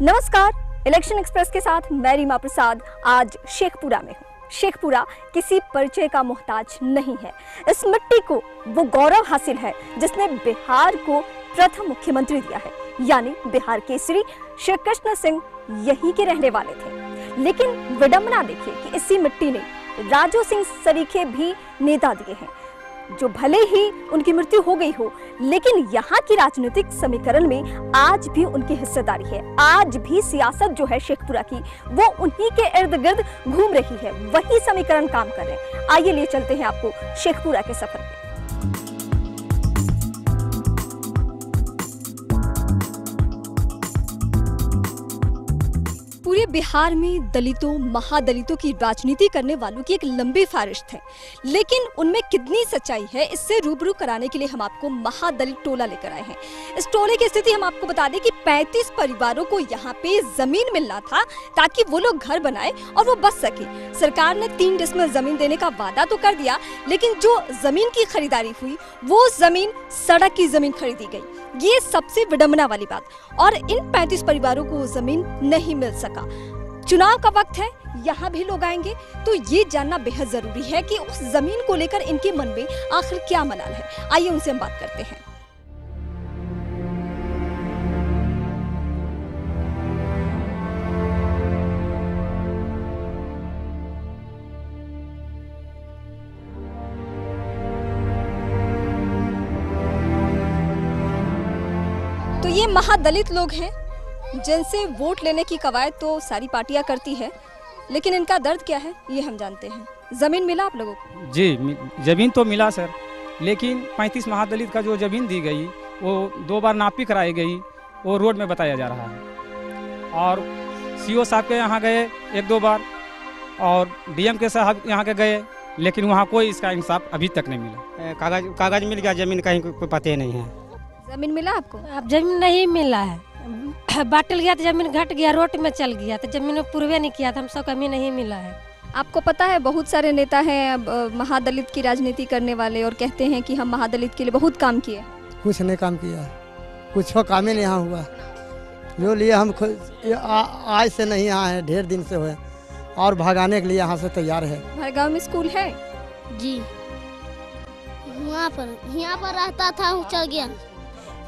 नमस्कार, election express के साथ मैं रीमा प्रसाद आज शेखपुरा में हूँ। शेखपुरा किसी परिचय का मोहताज नहीं है। इस मिट्टी को वो गौरव हासिल है जिसने बिहार को प्रथम मुख्यमंत्री दिया है, यानी बिहार केसरी श्री कृष्ण सिंह यहीं के रहने वाले थे। लेकिन विडंबना देखिए कि इसी मिट्टी ने राजू सिंह सरीखे भी नेता दिए हैं, जो भले ही उनकी मृत्यु हो गई हो, लेकिन यहाँ की राजनीतिक समीकरण में आज भी उनकी हिस्सेदारी है। आज भी सियासत जो है शेखपुरा की, वो उन्हीं के इर्द गिर्द घूम रही है, वही समीकरण काम कर रहे हैं। आइए लिए चलते हैं आपको शेखपुरा के सफर पे। पूरे बिहार में दलितों महादलितों की राजनीति करने वालों की एक लंबी फहरिस्त है, लेकिन उनमें कितनी सच्चाई है इससे रूबरू कराने के लिए हम आपको महादलित टोला लेकर आए हैं। इस टोले की स्थिति हम आपको बता दें कि 35 परिवारों को यहाँ पे जमीन मिलना था ताकि वो लोग घर बनाए और वो बस सके। सरकार ने 3 डिसमिल जमीन देने का वादा तो कर दिया, लेकिन जो जमीन की खरीदारी हुई वो जमीन सड़क की जमीन खरीदी गई। ये सबसे विडंबना वाली बात। और इन 35 परिवारों को जमीन नहीं मिल सका। चुनाव का वक्त है, यहाँ भी लोग आएंगे, तो ये जानना बेहद जरूरी है कि उस जमीन को लेकर इनके मन में आखिर क्या मलाल है। आइए उनसे हम बात करते हैं। तो ये महादलित लोग हैं जिनसे वोट लेने की कवायद तो सारी पार्टियां करती है, लेकिन इनका दर्द क्या है ये हम जानते हैं। जमीन मिला आप लोगों को? जी, जमीन तो मिला सर, लेकिन 35 महादलित का जो जमीन दी गई वो 2 बार नापी कराई गई, वो रोड में बताया जा रहा है। और सीओ साहब के यहाँ गए 1-2 बार और डीएम के साहब यहाँ के गए, लेकिन वहाँ कोई इसका इंसाफ अभी तक नहीं मिला। कागज मिल गया, जमीन कहीं कोई पता नहीं है। जमीन मिला आपको? अब जमीन नहीं मिला है, बांटल गया तो जमीन घट गया, रोड में चल गया तो जमीन पूर्वे नहीं किया था, हमसे कमी नहीं मिला है। आपको पता है बहुत सारे नेता हैं महादलित की राजनीति करने वाले और कहते हैं कि हम महादलित के लिए बहुत काम किए। कुछ नहीं काम किया, कुछ काम ही नहीं यहाँ हुआ। जो लिए हम खुद आज से नहीं यहाँ है, ढेर दिन से हुए और भगाने के लिए यहाँ से तैयार है। हमारे गाँव में स्कूल है जी, यहाँ पर रहता था, चल गया।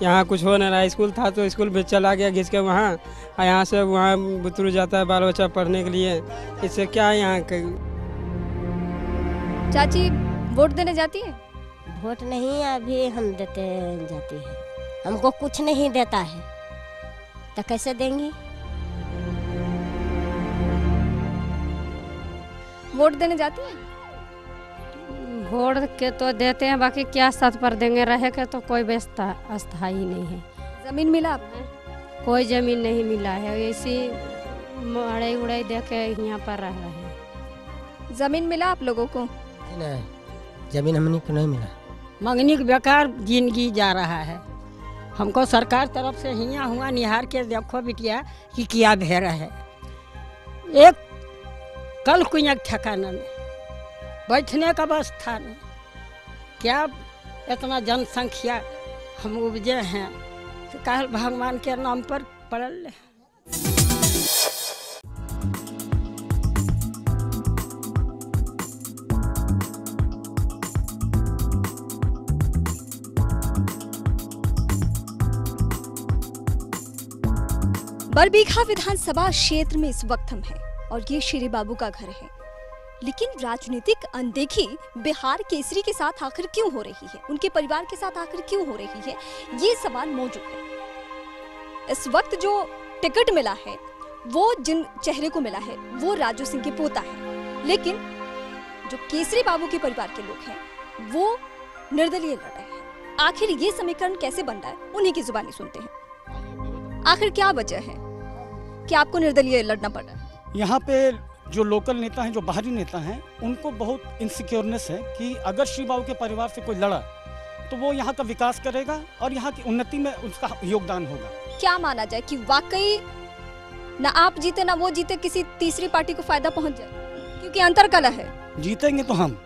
यहाँ कुछ हो नहीं रहा। स्कूल था तो स्कूल भी चला गया घिस के वहाँ, यहाँ से वहाँ बुतरू जाता है बाल बच्चा पढ़ने के लिए। इससे क्या है यहाँ के। चाची वोट देने जाती है? वोट नहीं अभी हम देते जाती है, हमको कुछ नहीं देता है तो कैसे देंगी? वोट देने जाती है? वोट के तो देते हैं, बाकी क्या साथ पर देंगे, रहे के तो कोई व्यवस्था अस्थाई नहीं है। जमीन मिला आपको? कोई जमीन नहीं मिला है, ऐसी अड़ाई उड़ाई दे के यहाँ पर रह रहे हैं। जमीन मिला आप लोगों को? नहीं, जमीन हमने को नहीं मिला। मंगनी के बेकार जिंदगी जा रहा है। हमको सरकार तरफ से हिया हुआ निहार के देखो बिटिया कि क्या भेड़ है। एक कल कुछ ठिकाना में बैठने का व्यवस्था नहीं, क्या इतना जनसंख्या हम उपजे हैं तो कल भगवान के नाम पर पड़ल ले। बरबीघा विधानसभा क्षेत्र में इस वक्त हम हैं और ये श्री बाबू का घर है, लेकिन राजनीतिक अनदेखी बिहार केसरी के साथ आखिर क्यों हो रही है, उनके परिवार के साथ आखिर क्यों हो रही है, ये सवाल मौजूद है। इस वक्त जो टिकट मिला है वो जिन चेहरे को मिला है वो राजू सिंह के पोता है, लेकिन जो केसरी बाबू के परिवार के लोग हैं वो निर्दलीय लड़ रहे हैं। आखिर ये समीकरण कैसे बन रहा है, उन्हीं की जुबानी सुनते हैं। आखिर क्या वजह है कि आपको निर्दलीय लड़ना पड़ रहा है? यहाँ पे जो लोकल नेता हैं, जो बाहरी नेता हैं, उनको बहुत इनसिक्योरनेस है कि अगर श्री बाबू के परिवार से कोई लड़ा तो वो यहाँ का विकास करेगा और यहाँ की उन्नति में उसका योगदान होगा। क्या माना जाए कि वाकई ना आप जीते ना वो जीते, किसी तीसरी पार्टी को फायदा पहुंच जाए, क्योंकि अंतरकलह है। जीतेंगे तो हम।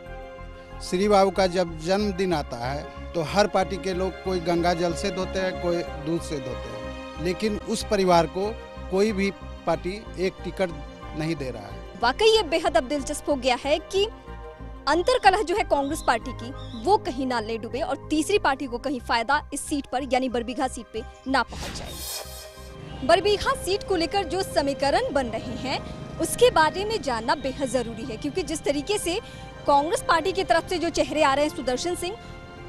श्री बाबू का जब जन्मदिन आता है तो हर पार्टी के लोग कोई गंगा जल से धोते हैं, कोई दूध से धोते हैं, लेकिन उस परिवार को कोई भी पार्टी एक टिकट नहीं दे रहा है। वाकई ये बेहद अब दिलचस्प हो गया है कि अंतर कलह जो है कांग्रेस पार्टी की वो कहीं ना ले डूबे और तीसरी पार्टी को कहीं फायदा इस सीट पर यानी बरबीघा सीट पे ना पहुंच जाए। बरबीघा सीट को लेकर जो समीकरण बन रहे हैं उसके बारे में जानना बेहद जरूरी है, क्योंकि जिस तरीके से कांग्रेस पार्टी की तरफ से जो चेहरे आ रहे हैं सुदर्शन सिंह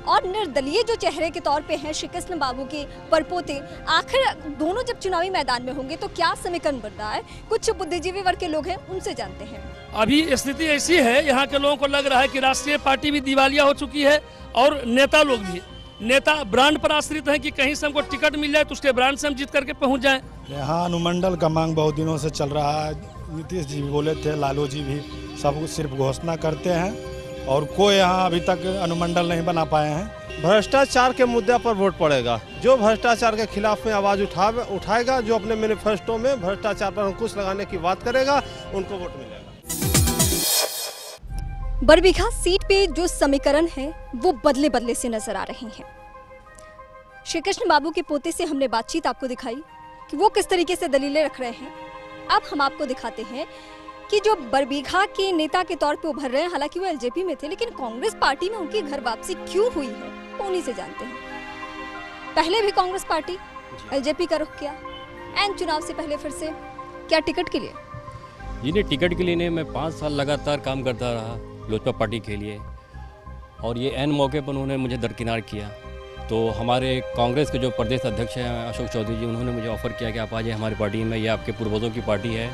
और निर्दलीय जो चेहरे के तौर पे हैं श्री कृष्ण बाबू के परपोते, आखिर दोनों जब चुनावी मैदान में होंगे तो क्या समीकरण बन रहा है, कुछ बुद्धिजीवी वर्ग के लोग हैं उनसे जानते हैं। अभी स्थिति ऐसी है, यहाँ के लोगों को लग रहा है कि राष्ट्रीय पार्टी भी दिवालिया हो चुकी है और नेता लोग भी, नेता ब्रांड पर आश्रित हैं कि कहीं से हमको टिकट मिल जाए तो उसके ब्रांड से हम जीत करके पहुँच जाए। यहाँ अनुमंडल का मांग बहुत दिनों से चल रहा है। नीतीश जी बोले थे, लालू जी भी, सब कुछ सिर्फ घोषणा करते हैं और कोई यहाँ अभी तक अनुमंडल नहीं बना पाए हैं। भ्रष्टाचार के मुद्दे पर वोट पड़ेगा। जो भ्रष्टाचार के खिलाफ में आवाज उठाएगा, जो अपने मैनिफेस्टो में भ्रष्टाचार पर अंकुश लगाने की बात करेगा, उनको वोट मिलेगा। बरबीघा सीट पे जो समीकरण है वो बदले बदले से नजर आ रहे हैं। श्री कृष्ण बाबू के पोते से हमने बातचीत आपको दिखाई कि वो किस तरीके से दलीलें रख रहे हैं। अब हम आपको दिखाते हैं कि जो बरबीघा के नेता के तौर पे उभर रहे हैं, हालांकि वो एलजेपी में थे लेकिन कांग्रेस पार्टी में उनकी घर वापसी क्यों हुई है वो उन्हीं से जानते हैं। पहले भी कांग्रेस पार्टी एलजेपी का रुख किया, एन चुनाव से पहले फिर से क्या टिकट के लिए? जी नहीं, टिकट के लिए नहीं, मैं 5 साल लगातार काम करता रहा लोजपा पार्टी के लिए और ये एन मौके पर उन्होंने मुझे दरकिनार किया। तो हमारे कांग्रेस के जो प्रदेश अध्यक्ष हैं अशोक चौधरी जी, उन्होंने मुझे ऑफ़र किया कि आप आ जाइए हमारी पार्टी में, ये आपके पूर्वजों की पार्टी है,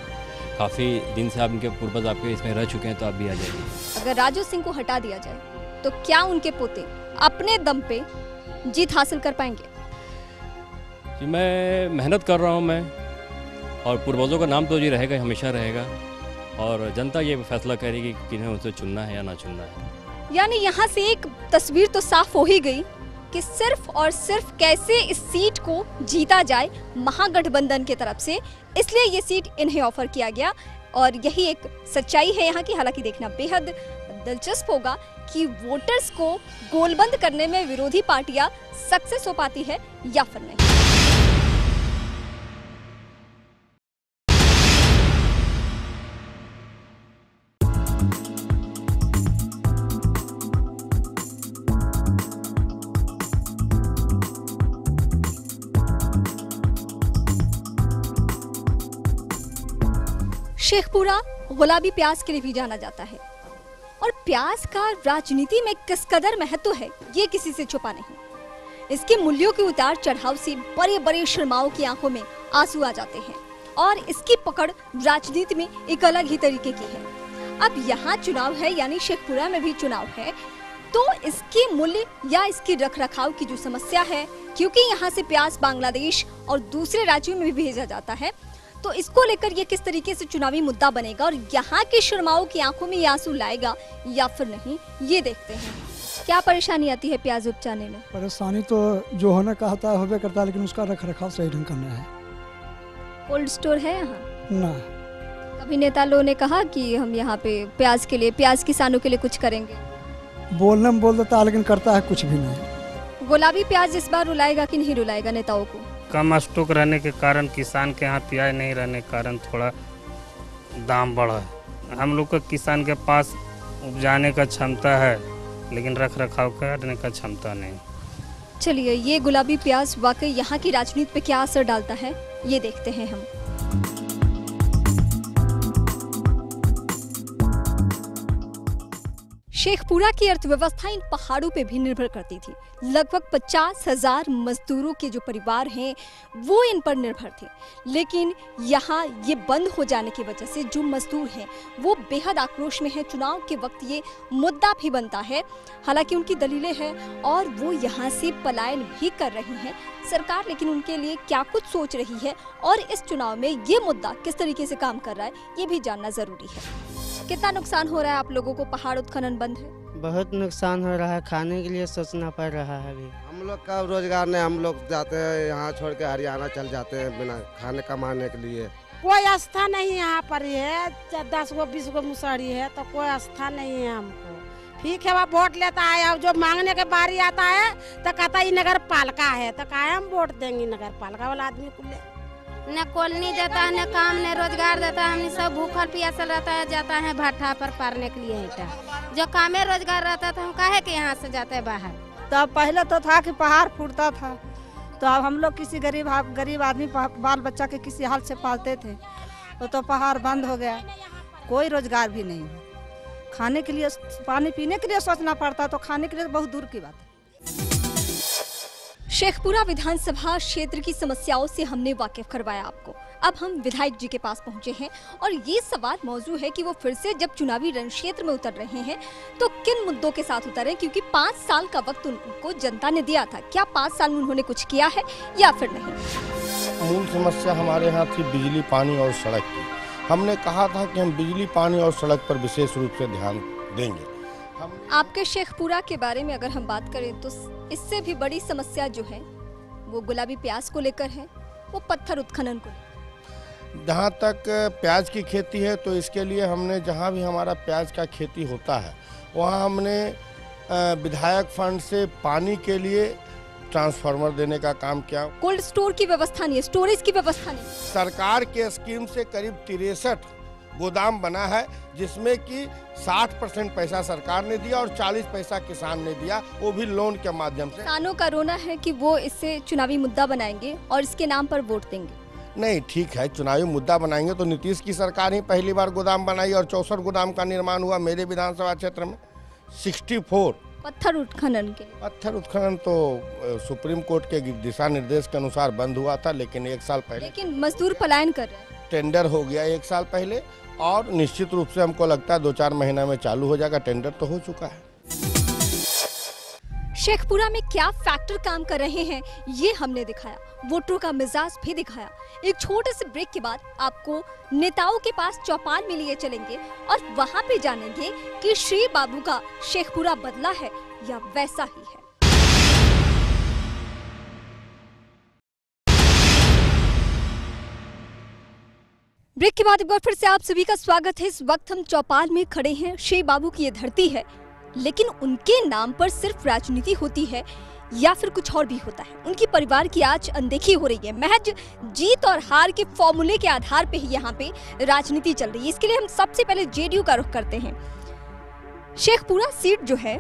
काफ़ी दिन से आप इनके पूर्वज आपके इसमें रह चुके हैं, तो आप भी आ जाइए। अगर राजू सिंह को हटा दिया जाए तो क्या उनके पोते अपने दम पे जीत हासिल कर पाएंगे? जी मैं मेहनत कर रहा हूँ मैं, और पूर्वजों का नाम तो जी रहेगा, हमेशा रहेगा, और जनता ये फैसला करेगी कि किन्हें उनसे चुनना है या ना चुनना है। यानी यहाँ से एक तस्वीर तो साफ हो ही गई कि सिर्फ और सिर्फ कैसे इस सीट को जीता जाए महागठबंधन की तरफ से, इसलिए ये सीट इन्हें ऑफर किया गया और यही एक सच्चाई है यहाँ की। हालांकि देखना बेहद दिलचस्प होगा कि वोटर्स को गोलबंद करने में विरोधी पार्टियां सक्सेस हो पाती है या फिर नहीं। शेखपुरा गुलाबी प्याज के लिए भी जाना जाता है और प्याज का राजनीति में किस कदर महत्व है ये किसी से छुपा नहीं। इसके मूल्यों के उतार चढ़ाव से बड़े बड़े शर्माओं की आंखों में आंसू आ जाते हैं और इसकी पकड़ राजनीति में एक अलग ही तरीके की है। अब यहाँ चुनाव है, यानी शेखपुरा में भी चुनाव है, तो इसके मूल्य या इसकी रखरखाव की जो समस्या है, क्योंकि यहाँ से प्याज बांग्लादेश और दूसरे राज्यों में भी भेजा जाता है, तो इसको लेकर ये किस तरीके से चुनावी मुद्दा बनेगा और यहाँ के शर्माओं की आंखों में ये आंसू लाएगा या फिर नहीं, ये देखते हैं। क्या परेशानी आती है प्याज उपजाने में? परेशानी तो जो होना कहता है होबे करता है, लेकिन उसका रखरखाव सही ढंग करना है। कोल्ड स्टोर है यहाँ? ना। कभी नेता लोगों ने कहा कि हम यहाँ पे प्याज के लिए, प्याज किसानों के लिए कुछ करेंगे? बोलने में बोल देता है लेकिन करता है कुछ भी नहीं। गुलाबी प्याज इस बार रुलाएगा कि नहीं रुलाएगा नेताओं को? कम स्टॉक रहने के कारण, किसान के यहाँ प्याज नहीं रहने के कारण थोड़ा दाम बढ़ा है। हम लोग का किसान के पास उपजाने का क्षमता है लेकिन रख रखाव करने का क्षमता नहीं। चलिए, ये गुलाबी प्याज वाकई यहाँ की राजनीति पे क्या असर डालता है ये देखते हैं हम। शेखपुरा की अर्थव्यवस्था इन पहाड़ों पे भी निर्भर करती थी। लगभग 50,000 मजदूरों के जो परिवार हैं वो इन पर निर्भर थे, लेकिन यहाँ ये बंद हो जाने की वजह से जो मजदूर हैं वो बेहद आक्रोश में हैं। चुनाव के वक्त ये मुद्दा भी बनता है, हालांकि उनकी दलीलें हैं और वो यहाँ से पलायन भी कर रही हैं। सरकार लेकिन उनके लिए क्या कुछ सोच रही है और इस चुनाव में ये मुद्दा किस तरीके से काम कर रहा है ये भी जानना जरूरी है। कितना नुकसान हो रहा है आप लोगों को? पहाड़ उत्खनन बंद है, बहुत नुकसान हो रहा है, खाने के लिए सोचना पड़ रहा है। अभी हम लोग का रोजगार नहीं, हम लोग जाते हैं यहाँ छोड़ के हरियाणा चल जाते हैं बिना खाने कमाने के लिए। कोई आस्था नहीं यहाँ पर है, 10 गो 20 गो मुसहरी है तो कोई आस्था नहीं है हमको। ठीक है, वह वोट लेता है, अब जो मांगने के बारी आता है तो कहता है नगर पालिका है, तो कहा हम वोट देंगे नगर पालिका वाला आदमी को ले। न कॉलोनी देता है, न काम, न रोजगार देता है। हमने सब भूखल प्यासल रहता है, जाता है भट्ठा पर पारने के लिए ईटा। जो काम में रोजगार रहता था हम काहे के यहाँ से जाते हैं बाहर। तो पहले तो था कि पहाड़ फूटता था, तो अब हम लोग किसी गरीब आदमी बाल बच्चा के किसी हाल से पालते थे, तो पहाड़ बंद हो गया, कोई रोजगार भी नहीं है। खाने के लिए, पानी पीने के लिए सोचना पड़ता, तो खाने के लिए बहुत दूर की बात है। शेखपुरा विधानसभा क्षेत्र की समस्याओं से हमने वाकिफ करवाया आपको। अब हम विधायक जी के पास पहुंचे हैं और ये सवाल मौजू है कि वो फिर से जब चुनावी रण क्षेत्र में उतर रहे हैं तो किन मुद्दों के साथ उतरे, क्योंकि 5 साल का वक्त उनको जनता ने दिया था। क्या 5 साल में उन्होंने कुछ किया है या फिर नहीं? मूल समस्या हमारे यहाँ थी बिजली, पानी और सड़क की। हमने कहा था कि हम बिजली, पानी और सड़क पर विशेष रूप से ध्यान देंगे। आपके शेखपुरा के बारे में अगर हम बात करें तो इससे भी बड़ी समस्या जो है वो गुलाबी प्याज को लेकर है, वो पत्थर उत्खनन को। जहाँ तक प्याज की खेती है तो इसके लिए हमने, जहाँ भी हमारा प्याज का खेती होता है वहाँ हमने विधायक फंड से पानी के लिए ट्रांसफार्मर देने का काम किया। कोल्ड स्टोर की व्यवस्था नहीं है, स्टोरेज की व्यवस्था नहीं। सरकार के स्कीम से करीब 63 गोदाम बना है, जिसमें कि 60% पैसा सरकार ने दिया और 40 पैसा किसान ने दिया, वो भी लोन के माध्यम से। किसानों का रोना है कि वो इसे चुनावी मुद्दा बनाएंगे और इसके नाम पर वोट देंगे। नहीं, ठीक है, चुनावी मुद्दा बनाएंगे तो नीतीश की सरकार ही पहली बार गोदाम बनाई और 64 गोदाम का निर्माण हुआ मेरे विधानसभा क्षेत्र में। 64 पत्थर उत्खनन के लिए। पत्थर उत्खनन तो सुप्रीम कोर्ट के दिशा निर्देश के अनुसार बंद हुआ था, लेकिन 1 साल पहले। लेकिन मजदूर पलायन कर रहे हैं। टेंडर हो गया 1 साल पहले और निश्चित रूप से हमको लगता है 2-4 महीना में चालू हो जाएगा। टेंडर तो हो चुका है। शेखपुरा में क्या फैक्टर काम कर रहे हैं ये हमने दिखाया, वोटरों का मिजाज भी दिखाया। एक छोटे से ब्रेक के बाद आपको नेताओं के पास चौपाल में लिए चलेंगे और वहां पे जानेंगे कि श्री बाबू का शेखपुरा बदला है या वैसा ही है। ब्रेक के बाद एक बार फिर से आप सभी का स्वागत है। इस वक्त हम चौपाल में खड़े हैं। श्री बाबू की ये धरती है, लेकिन उनके नाम पर सिर्फ राजनीति होती है या फिर कुछ और भी होता है? उनकी परिवार की आज अनदेखी हो रही है। महज जीत और हार के फॉर्मूले के आधार पे ही यहाँ पे राजनीति चल रही है। इसके लिए हम सबसे पहले जेडीयू का रुख करते हैं। शेखपुरा सीट जो है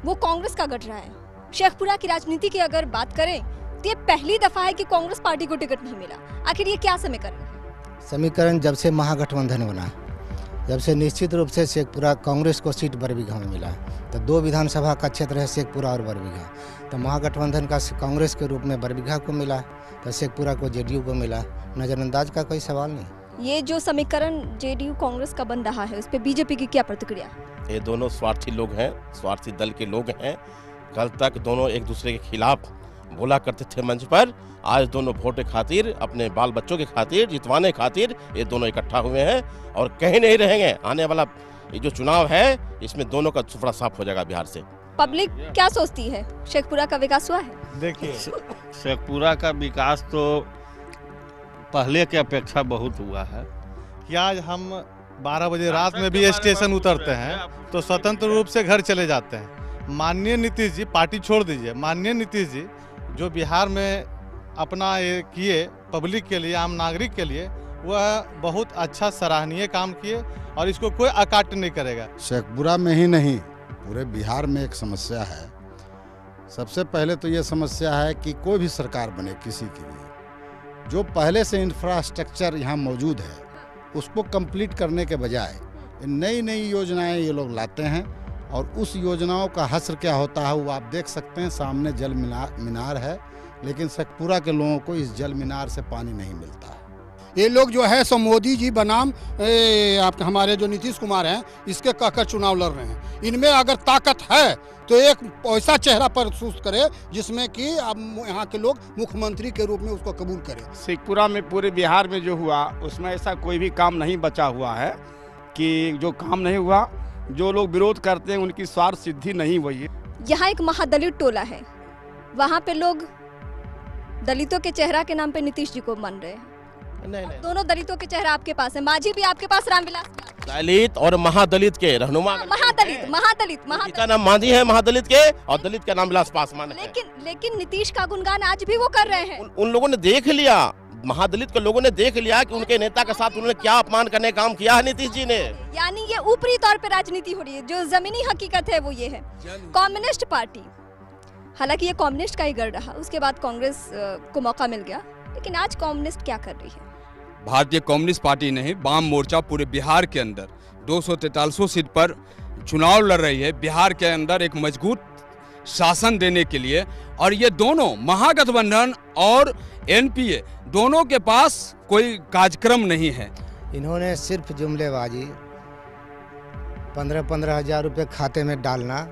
वो कांग्रेस का गढ़ रहा है। शेखपुरा की राजनीति की अगर बात करें तो ये पहली दफा है कि कांग्रेस पार्टी को टिकट नहीं मिला। आखिर ये क्या समीकरण है? समीकरण जब से महागठबंधन बना, जब से निश्चित रूप से शेखपुरा कांग्रेस को सीट बरबीघा में मिला, तो 2 विधानसभा का क्षेत्र है शेखपुरा और बरबीघा, तो महागठबंधन का कांग्रेस के रूप में बरबीघा को मिला, तो शेखपुरा को जेडीयू को मिला। नज़रअंदाज का कोई सवाल नहीं। ये जो समीकरण जेडीयू कांग्रेस का बन रहा है उस पर बीजेपी की क्या प्रतिक्रिया? ये दोनों स्वार्थी लोग हैं, स्वार्थी दल के लोग हैं। कल तक दोनों एक दूसरे के खिलाफ बोला करते थे मंच पर, आज दोनों वोट के खातिर, अपने बाल बच्चों के खातिर, जितवाने खातिर ये दोनों इकट्ठा हुए हैं और कहीं नहीं रहेंगे। आने वाला ये जो चुनाव है इसमें दोनों का सुपड़ा साफ हो जाएगा बिहार से। पब्लिक क्या सोचती है, शेखपुरा का विकास हुआ है? देखिए, शेखपुरा का विकास तो पहले के अपेक्षा बहुत हुआ है कि आज हम 12 बजे रात में भी स्टेशन उतरते हैं तो स्वतंत्र रूप से घर चले जाते हैं। माननीय नीतीश जी, पार्टी छोड़ दीजिए, माननीय नीतीश जी जो बिहार में अपना ये किए पब्लिक के लिए, आम नागरिक के लिए, वह बहुत अच्छा सराहनीय काम किए और इसको कोई अकाट नहीं करेगा। शेखपुरा में ही नहीं, पूरे बिहार में एक समस्या है। सबसे पहले तो ये समस्या है कि कोई भी सरकार बने किसी के लिए, जो पहले से इंफ्रास्ट्रक्चर यहाँ मौजूद है उसको कंप्लीट करने के बजाय नई नई योजनाएं ये लोग लाते हैं और उस योजनाओं का हश्र क्या होता है वो आप देख सकते हैं। सामने जल मीनार है, लेकिन शेखपुरा के लोगों को इस जल मीनार से पानी नहीं मिलता है। ये लोग जो है सो मोदी जी बनाम आपके हमारे जो नीतीश कुमार हैं इसके कहकर चुनाव लड़ रहे हैं। इनमें अगर ताकत है तो एक ऐसा चेहरा प्रस्तुत करे जिसमें कि अब यहाँ के लोग मुख्यमंत्री के रूप में उसको कबूल करें। शेखपुरा में पूरे बिहार में जो हुआ उसमें ऐसा कोई भी काम नहीं बचा हुआ है कि जो काम नहीं हुआ, जो लोग विरोध करते हैं उनकी स्वार्थ सिद्धि नहीं हुई है। यहाँ एक महादलित टोला है, वहाँ पे लोग दलितों के चेहरा के नाम पे नीतीश जी को मान रहे हैं। नहीं। दोनों दलितों के चेहरा आपके पास है, मांझी भी आपके पास, रामविलास। दलित और महादलित के रहनुमा, महादलित का नाम मांझी है, महादलित के, और दलित का नाम विलास पासवान है। लेकिन नीतीश का गुणगान आज भी वो कर रहे हैं। उन लोगों ने देख लिया महादलित के लोगों ने देख लिया कि उनके नेता के साथ उन्होंने क्या अपमान करने का काम किया है नीतीश जी ने। यानी ये ऊपरी तौर पे राजनीति हो रही है, जो जमीनी हकीकत है वो ये है। कम्युनिस्ट पार्टी, हालांकि ये कम्युनिस्ट का ही गढ़ रहा, उसके बाद कांग्रेस को मौका मिल गया, लेकिन आज कम्युनिस्ट क्या कर रही है? भारतीय कम्युनिस्ट पार्टी नहीं, वाम मोर्चा पूरे बिहार के अंदर 243 सीट पर चुनाव लड़ रही है, बिहार के अंदर एक मजबूत शासन देने के लिए। और ये दोनों महागठबंधन और एनपीए दोनों के पास कोई कार्यक्रम नहीं है। इन्होंने सिर्फ जुमलेबाजी, 15-15 हज़ार रुपये खाते में डालना,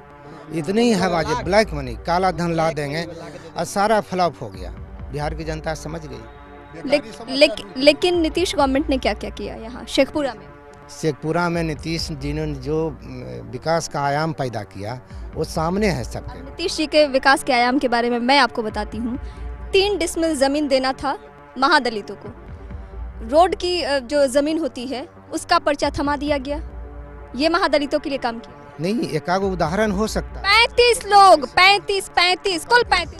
इतनी ही हवाजी, ब्लैक मनी, काला धन ला देंगे और सारा फ्लॉप हो गया। बिहार की जनता समझ गई। लेकिन नीतीश गवर्नमेंट ने क्या क्या किया यहाँ शेखपुरा में? शेखपुरा में नीतीश जी ने जो विकास का आयाम पैदा किया वो सामने है सबके। नीतीश जी के विकास के आयाम के बारे में मैं आपको बताती हूँ। 3 डिसमिल जमीन देना था महादलितों को, रोड की जो जमीन होती है उसका पर्चा थमा दिया गया, ये महादलितों के लिए काम किया नहीं। एक आगो उदाहरण हो सकता है, 35 लोग, 35 कुल 35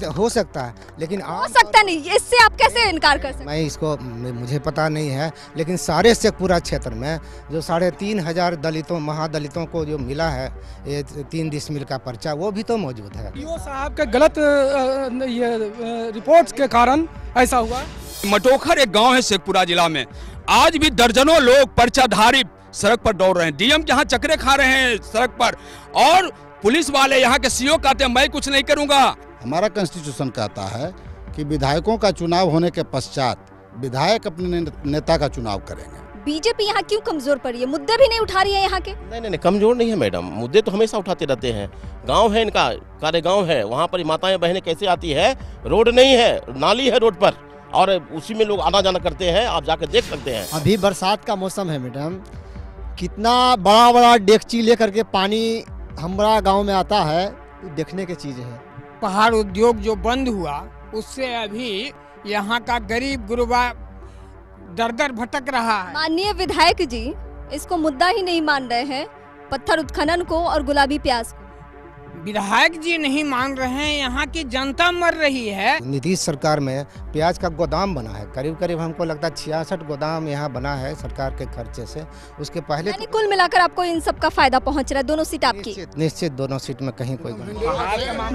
हो सकता है, लेकिन हो सकता नहीं, इससे आप कैसे इनकार कर सकते? मैं इसको मुझे पता नहीं है, लेकिन सारे शेखपुरा क्षेत्र में जो 3,500 दलितों महादलितों को जो मिला है ये 3 डिसमिल का पर्चा, वो भी तो मौजूद है। ईओ साहब के गलत ये रिपोर्ट्स के कारण ऐसा हुआ। मटोखर एक गांव है शेखपुरा जिला में, आज भी दर्जनों लोग पर्चाधारी सड़क पर दौड़ रहे हैं, डीएम के यहाँ चक्रे खा रहे हैं सड़क पर, और पुलिस वाले यहाँ के सीओ कहते हैं मैं कुछ नहीं करूंगा। हमारा कॉन्स्टिट्यूशन कहता है कि विधायकों का चुनाव होने के पश्चात विधायक अपने नेता का चुनाव करेंगे। बीजेपी यहाँ क्यों कमजोर पड़ी है? मुद्दे भी नहीं उठा रही है यहाँ के? नहीं, कमजोर नहीं है मैडम, मुद्दे तो हमेशा उठाते रहते हैं। गांव है इनका, कार्य गांव है, वहाँ पर माताएं बहनें कैसे आती है, रोड नहीं है, नाली है रोड पर, और उसी में लोग आना जाना करते हैं, आप जाकर देख सकते हैं। अभी बरसात का मौसम है मैडम, कितना बड़ा बड़ा डेगची लेकर के पानी हमारा गाँव में आता है, देखने की चीज़ है। पहाड़ उद्योग जो बंद हुआ उससे अभी यहाँ का गरीब गुरबा दर भटक रहा है। माननीय विधायक जी इसको मुद्दा ही नहीं मान रहे हैं, पत्थर उत्खनन को और गुलाबी प्याज को। विधायक जी नहीं मान रहे हैं, यहाँ की जनता मर रही है। नीतीश सरकार में प्याज का गोदाम बना है, करीब करीब हमको लगता है 66 गोदाम यहाँ बना है सरकार के खर्चे से। उसके पहले तो कुल मिलाकर आपको इन सब का फायदा पहुँच रहा है। दोनों सीट आपकी? निश्चित दोनों सीट में कहीं कोई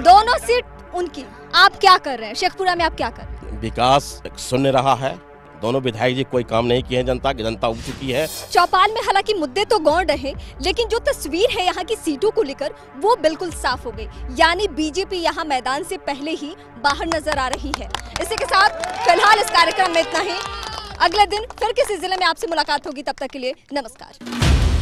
दोनों सीट उनकी। आप क्या कर रहे हैं शेखपुरा में? आप क्या कर रहे हैं? विकास सुन रहा है, दोनों विधायक जी कोई काम नहीं किए हैं, जनता की जनता उग चुकी है। चौपाल में हालांकि मुद्दे तो गौण रहे, लेकिन जो तस्वीर है यहाँ की सीटों को लेकर वो बिल्कुल साफ हो गई, यानी बीजेपी यहाँ मैदान से पहले ही बाहर नजर आ रही है। इसी के साथ फिलहाल इस कार्यक्रम में इतना ही। अगले दिन फिर किसी जिले में आपसे मुलाकात होगी, तब तक के लिए नमस्कार।